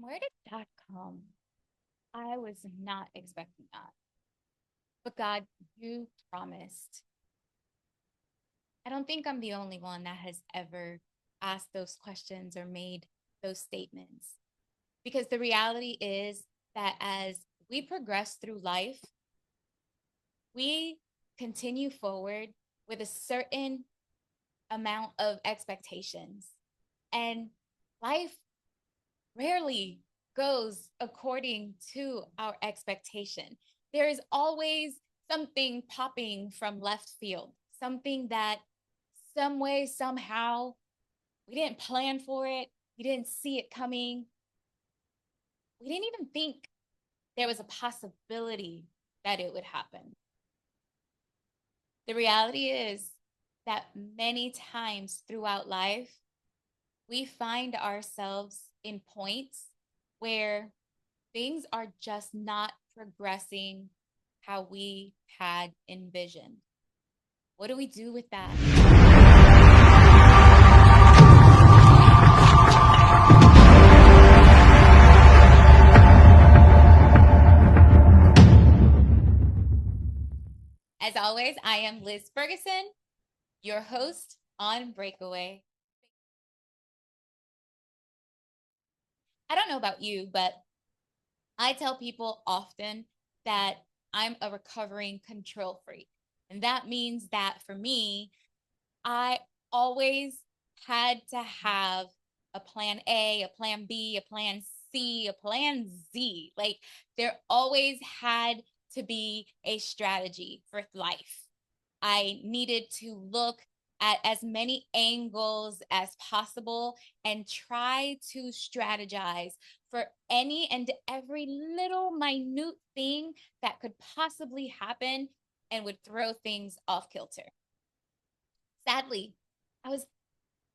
Where did that come? I was not expecting that. But God, you promised. I don't think I'm the only one that has ever asked those questions or made those statements. Because the reality is that as we progress through life, we continue forward with a certain amount of expectations. And life rarely goes according to our expectation. There is always something popping from left field, something that some way, somehow, we didn't plan for it. We didn't see it coming. We didn't even think there was a possibility that it would happen. The reality is that many times throughout life, we find ourselves in points where things are just not progressing how we had envisioned. What do we do with that? As always, I am Liz Ferguson, your host on Breakaway. I don't know about you, but I tell people often that I'm a recovering control freak. And that means that for me, I always had to have a plan A, a plan B, a plan C, a plan Z. Like there always had to be a strategy for life. I needed to look at as many angles as possible and try to strategize for any and every little minute thing that could possibly happen and would throw things off kilter. Sadly, I was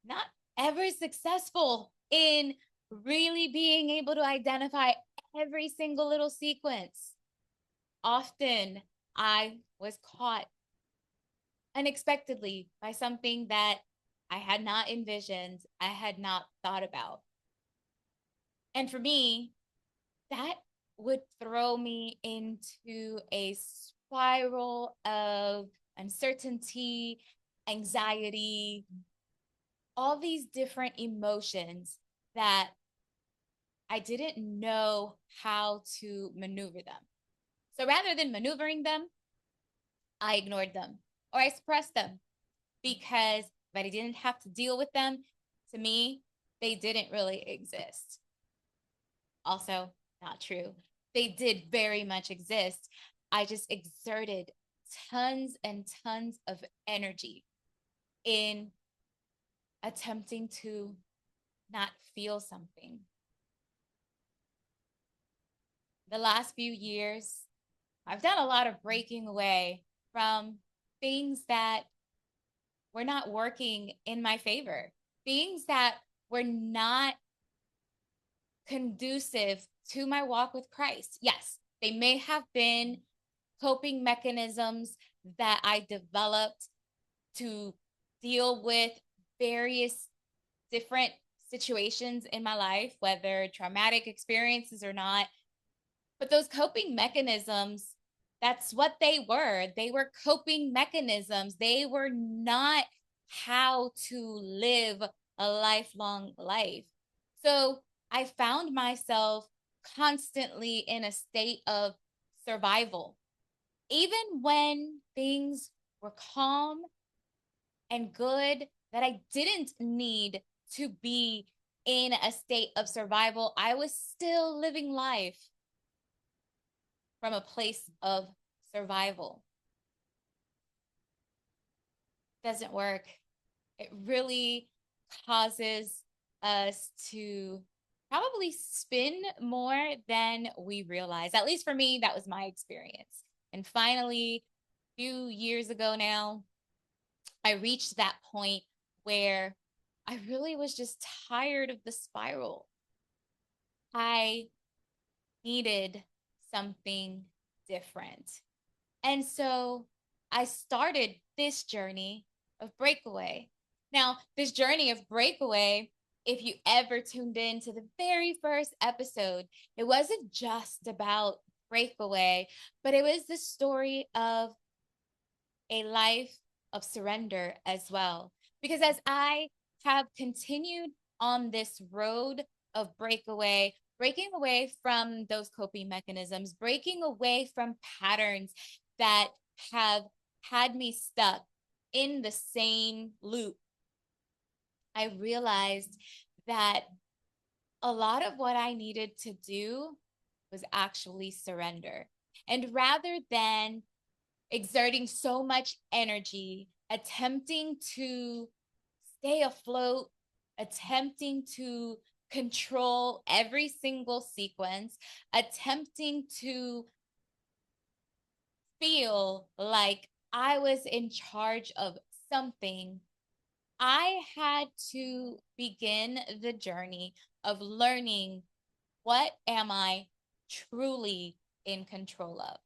not ever successful in really being able to identify every single little sequence. Often I was caught unexpectedly by something that I had not envisioned, I had not thought about. And for me, that would throw me into a spiral of uncertainty, anxiety, all these different emotions that I didn't know how to maneuver them. So rather than maneuvering them, I ignored them or I suppressed them because if I didn't have to deal with them, to me, they didn't really exist. Also, not true. They did very much exist. I just exerted tons and tons of energy in attempting to not feel something. The last few years, I've done a lot of breaking away from things that were not working in my favor, things that were not conducive to my walk with Christ. Yes, they may have been coping mechanisms that I developed to deal with various different situations in my life, whether traumatic experiences or not. But those coping mechanisms, that's what they were. They were coping mechanisms. They were not how to live a lifelong life. So I found myself constantly in a state of survival. Even when things were calm and good, that I didn't need to be in a state of survival, I was still living life from a place of survival. Doesn't work. It really causes us to probably spin more than we realize. At least for me, that was my experience. And finally, a few years ago now, I reached that point where I really was just tired of the spiral. I needed something different. And so I started this journey of Breakaway. Now, this journey of Breakaway if you ever tuned in to the very first episode, it wasn't just about Breakaway, but it was the story of a life of surrender as well. Because as I have continued on this road of breakaway, breaking away from those coping mechanisms, breaking away from patterns that have had me stuck in the same loop, I realized that a lot of what I needed to do was actually surrender. And rather than exerting so much energy, attempting to stay afloat, attempting to control every single sequence, attempting to feel like I was in charge of something, I had to begin the journey of learning, what am I truly in control of?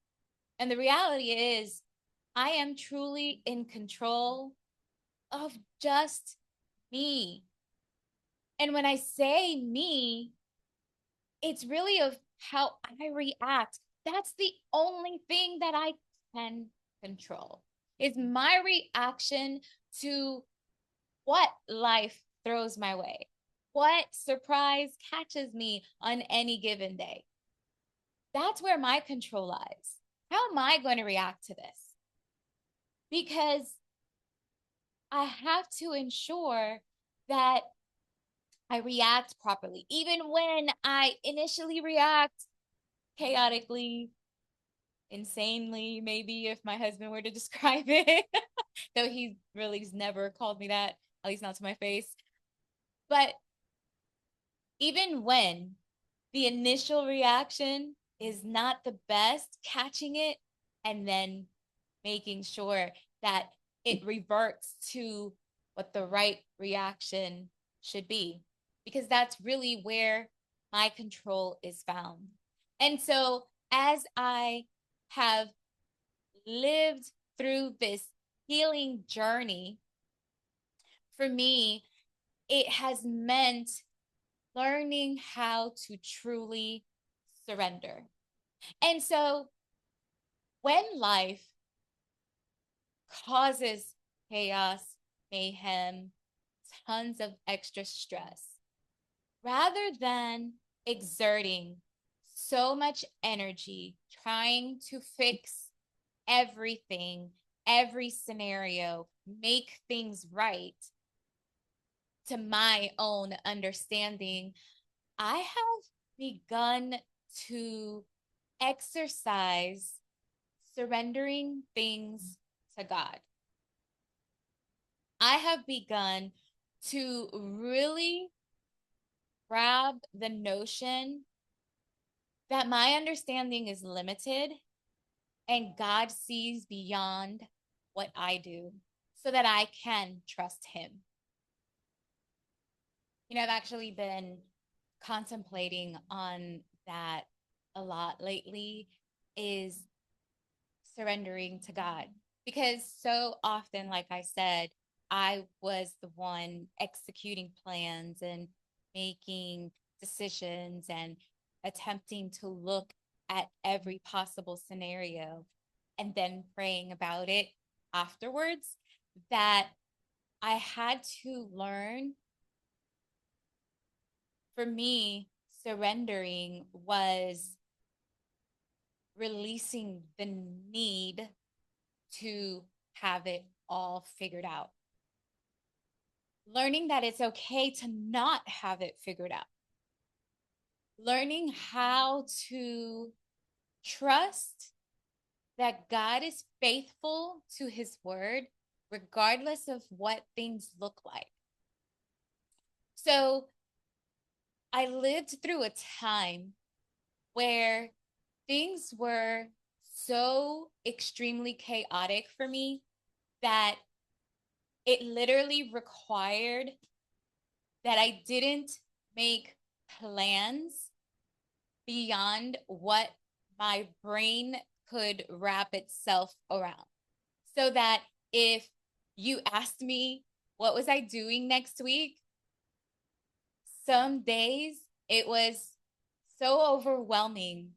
And the reality is, I am truly in control of just me. And when I say me, it's really of how I react. That's the only thing that I can control, is my reaction to what life throws my way, what surprise catches me on any given day. That's where my control lies. How am I going to react to this? Because I have to ensure that I react properly. Even when I initially react chaotically, insanely, maybe if my husband were to describe it, though he really's never called me that, at least not to my face. But even when the initial reaction is not the best, catching it and then making sure that it reverts to what the right reaction should be, because that's really where my control is found. And so, as I have lived through this healing journey, for me, it has meant learning how to truly surrender. And so, when life causes chaos, mayhem, tons of extra stress, rather than exerting so much energy trying to fix everything, every scenario, make things right, to my own understanding, I have begun to exercise surrendering things to God. I have begun to really grab the notion that my understanding is limited and God sees beyond what I do, so that I can trust Him. I've actually been contemplating on that a lot lately, is surrendering to God. Because so often, like I said, I was the one executing plans and making decisions and attempting to look at every possible scenario and then praying about it afterwards, that I had to learn. For me, surrendering was releasing the need to have it all figured out. Learning that it's okay to not have it figured out. Learning how to trust that God is faithful to His word, regardless of what things look like. So I lived through a time where things were so extremely chaotic for me that it literally required that I didn't make plans beyond what my brain could wrap itself around. So that if you asked me, what was I doing next week? Some days it was so overwhelming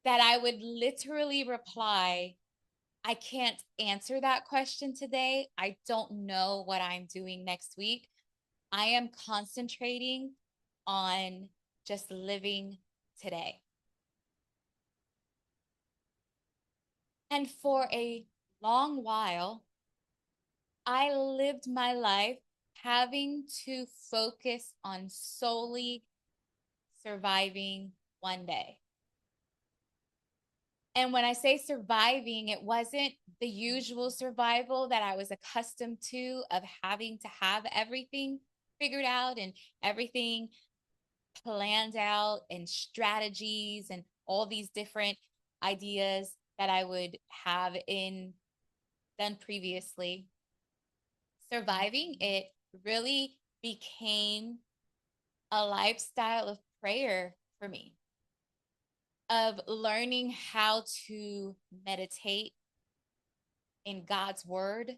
that I would literally reply, I can't answer that question today. I don't know what I'm doing next week. I am concentrating on just living today. And for a long while, I lived my life having to focus on solely surviving one day. And when I say surviving, it wasn't the usual survival that I was accustomed to of having to have everything figured out and everything planned out and strategies and all these different ideas that I would have in done previously. Surviving it really became a lifestyle of prayer for me, of learning how to meditate in God's word,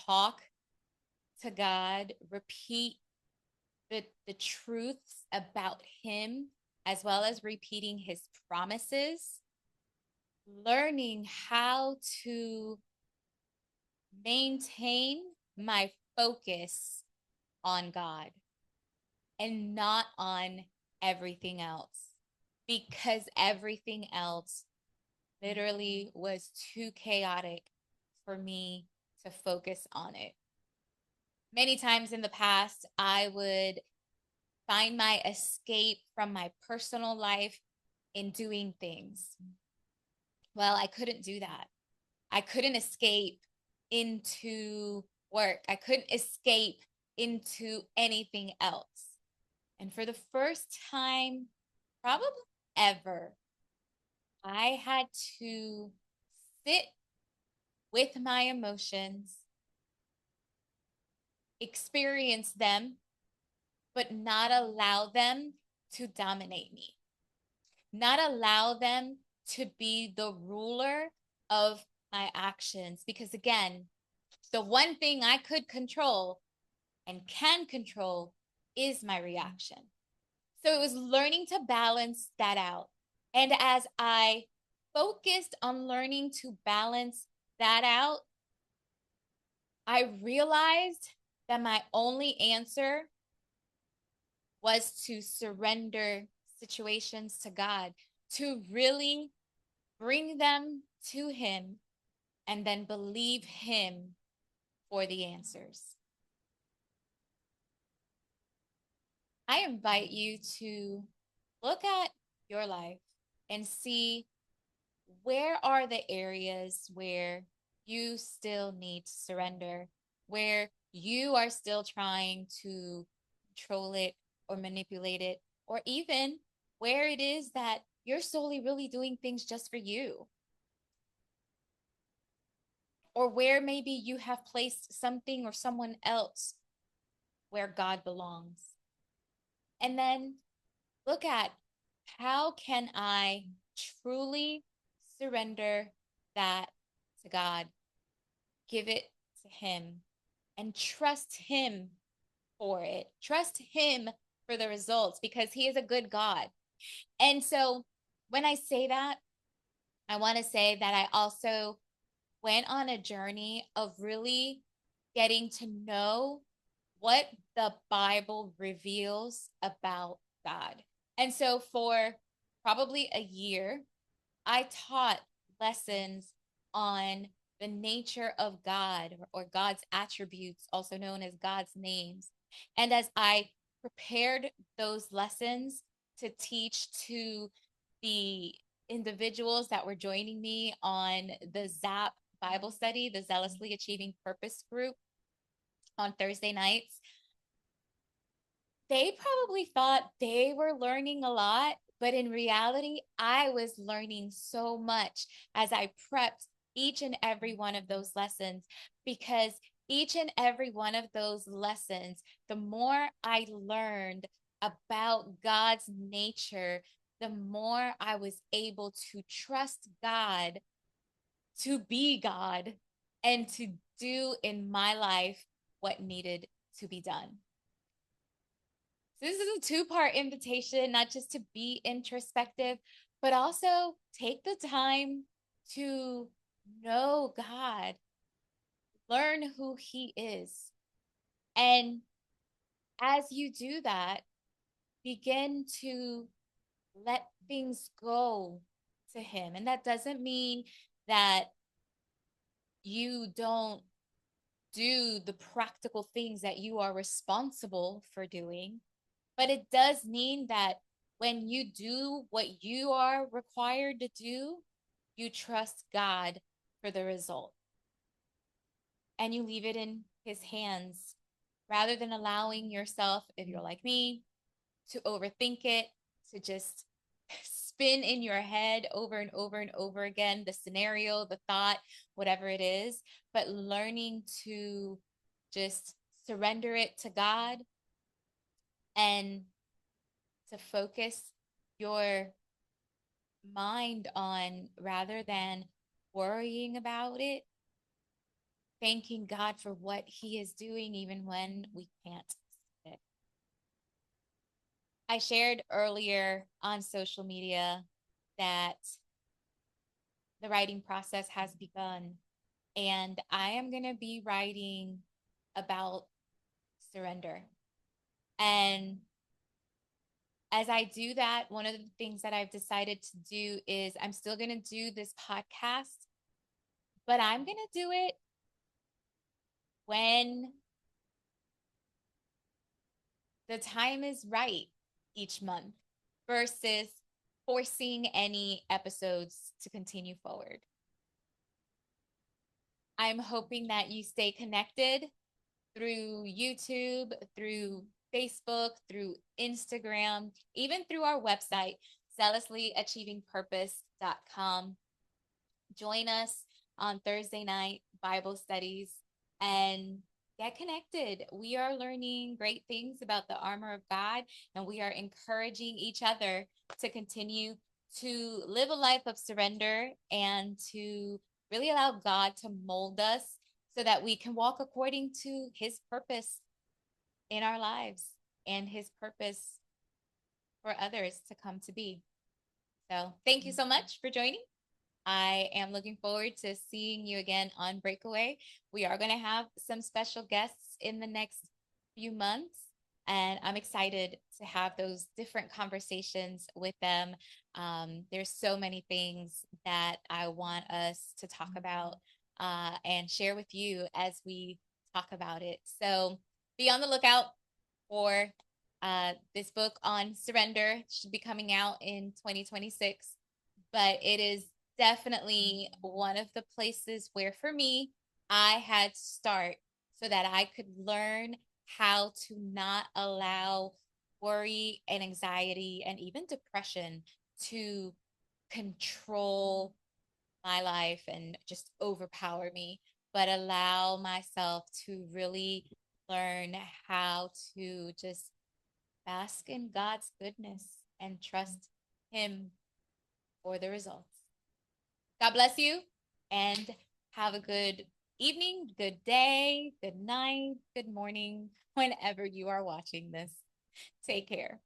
talk to God, repeat the truths about Him, as well as repeating His promises, learning how to maintain my focus on God and not on everything else, because everything else literally was too chaotic for me to focus on it. Many times in the past, I would find my escape from my personal life in doing things. Well, I couldn't do that. I couldn't escape into work. I couldn't escape into anything else. And for the first time, probably ever, I had to sit with my emotions, experience them, but not allow them to dominate me, not allow them to be the ruler of my actions. Because again, the one thing I could control and can control is my reaction. So it was learning to balance that out. And as I focused on learning to balance that out, I realized that my only answer was to surrender situations to God, to really bring them to Him and then believe Him for the answers. I invite you to look at your life and see, where are the areas where you still need to surrender, where you are still trying to control it or manipulate it, or even where it is that you're solely really doing things just for you, or where maybe you have placed something or someone else where God belongs. And then look at, how can I truly surrender that to God, give it to Him, and trust Him for it. Trust Him for the results, because He is a good God. And so when I say that, I want to say that I also went on a journey of really getting to know what the Bible reveals about God. And so for probably a year, I taught lessons on the nature of God, or God's attributes, also known as God's names. And as I prepared those lessons to teach to the individuals that were joining me on the ZAP Bible study, the Zealously Achieving Purpose group on Thursday nights, they probably thought they were learning a lot, but in reality, I was learning so much as I prepped each and every one of those lessons, because each and every one of those lessons, the more I learned about God's nature, the more I was able to trust God to be God and to do in my life what needed to be done. So this is a two-part invitation, not just to be introspective, but also take the time to know God, learn who He is. And as you do that, begin to let things go to Him. And that doesn't mean that you don't do the practical things that you are responsible for doing, but it does mean that when you do what you are required to do, you trust God for the result and you leave it in His hands rather than allowing yourself, if you're like me, to overthink it, to just spin in your head over and over and over again, the scenario, the thought, whatever it is, but learning to just surrender it to God and to focus your mind on, rather than worrying about it, thanking God for what He is doing, even when we can't see it. I shared earlier on social media that the writing process has begun, and I am going to be writing about surrender. And as I do that, one of the things that I've decided to do is I'm still going to do this podcast, but I'm going to do it when the time is right each month versus forcing any episodes to continue forward. I'm hoping that you stay connected through YouTube, through Facebook, through Instagram, even through our website, zealously.achievingpurpose.com. Join us on Thursday night Bible studies and get connected. We are learning great things about the armor of God, and we are encouraging each other to continue to live a life of surrender and to really allow God to mold us so that we can walk according to His purpose in our lives and His purpose for others to come to be. So thank you so much for joining. I am looking forward to seeing you again on Breakaway. We are going to have some special guests in the next few months, and I'm excited to have those different conversations with them. There's so many things that I want us to talk about and share with you as we talk about it. So be on the lookout for this book on surrender. It should be coming out in 2026, but it is definitely one of the places where, for me, I had to start so that I could learn how to not allow worry and anxiety and even depression to control my life and just overpower me, but allow myself to really learn how to just bask in God's goodness and trust Him for the results. God bless you and have a good evening, good day, good night, good morning, whenever you are watching this. Take care.